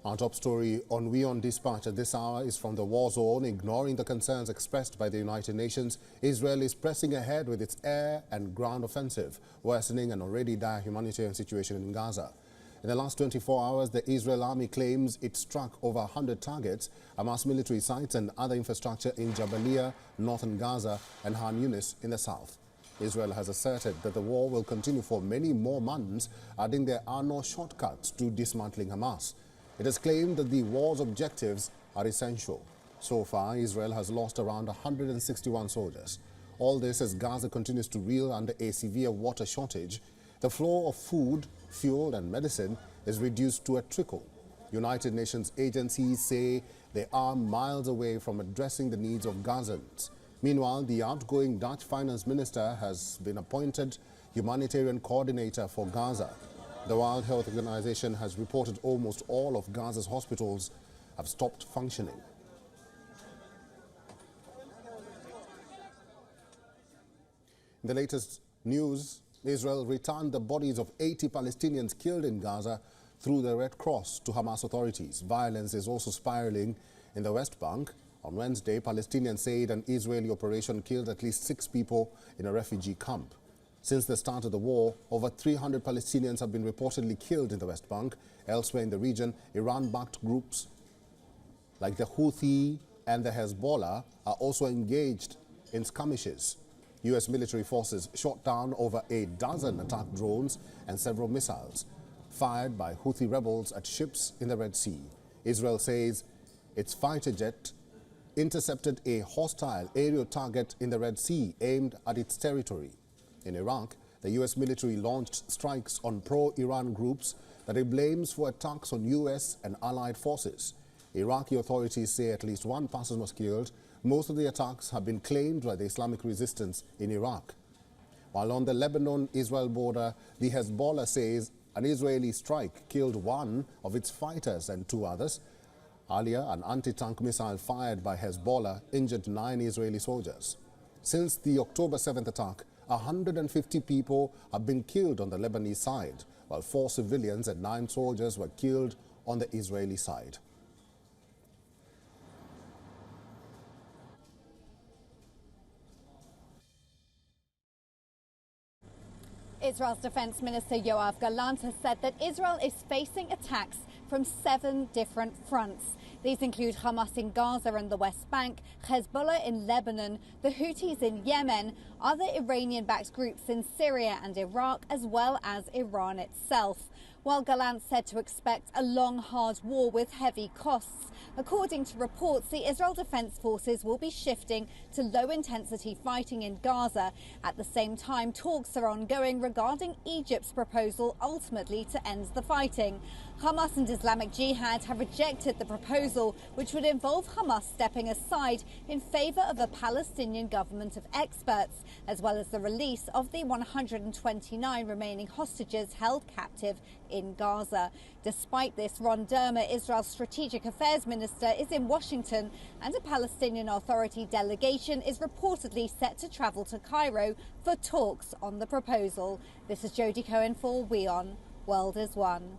Our top story on WION Dispatch at this hour is from the war zone. Ignoring the concerns expressed by the United Nations, Israel is pressing ahead with its air and ground offensive, worsening an already dire humanitarian situation in Gaza. In the last 24 hours, the Israel army claims it struck over 100 targets, amassed military sites and other infrastructure in Jabalia, northern Gaza, and Khan Yunis in the south. Israel has asserted that the war will continue for many more months, adding there are no shortcuts to dismantling Hamas. It has claimed that the war's objectives are essential. So far, Israel has lost around 161 soldiers. All this as Gaza continues to reel under a severe water shortage. The flow of food, fuel and medicine is reduced to a trickle. United Nations agencies say they are miles away from addressing the needs of Gazans. Meanwhile, the outgoing Dutch finance minister has been appointed humanitarian coordinator for Gaza. The World Health Organization has reported almost all of Gaza's hospitals have stopped functioning. In the latest news, Israel returned the bodies of 80 Palestinians killed in Gaza through the Red Cross to Hamas authorities. Violence is also spiraling in the West Bank. On Wednesday, Palestinians said an Israeli operation killed at least 6 people in a refugee camp. Since the start of the war, over 300 Palestinians have been reportedly killed in the West Bank. Elsewhere in the region, Iran-backed groups like the Houthis and the Hezbollah are also engaged in skirmishes. U.S. military forces shot down over a dozen attack drones and several missiles fired by Houthi rebels at ships in the Red Sea. Israel says its fighter jet intercepted a hostile aerial target in the Red Sea aimed at its territory. In Iraq, the U.S. military launched strikes on pro-Iran groups that it blames for attacks on U.S. and allied forces. Iraqi authorities say at least one person was killed. Most of the attacks have been claimed by the Islamic resistance in Iraq. While on the Lebanon-Israel border, the Hezbollah says an Israeli strike killed one of its fighters and 2 others. Earlier, an anti-tank missile fired by Hezbollah injured 9 Israeli soldiers. Since the October 7th attack, 150 people have been killed on the Lebanese side, while 4 civilians and 9 soldiers were killed on the Israeli side. Israel's Defense Minister Yoav Gallant has said that Israel is facing attacks from 7 different fronts. These include Hamas in Gaza and the West Bank, Hezbollah in Lebanon, the Houthis in Yemen, other Iranian-backed groups in Syria and Iraq, as well as Iran itself. While Gallant said to expect a long, hard war with heavy costs, according to reports, the Israel Defense Forces will be shifting to low-intensity fighting in Gaza. At the same time, talks are ongoing regarding Egypt's proposal ultimately to end the fighting. Hamas and Islamic Jihad have rejected the proposal, which would involve Hamas stepping aside in favor of a Palestinian government of experts, as well as the release of the 129 remaining hostages held captive in Gaza. Despite this, Ron Dermer, Israel's Strategic Affairs Minister, is in Washington, and a Palestinian Authority delegation is reportedly set to travel to Cairo for talks on the proposal. This is Jodie Cohen for WION. World is One.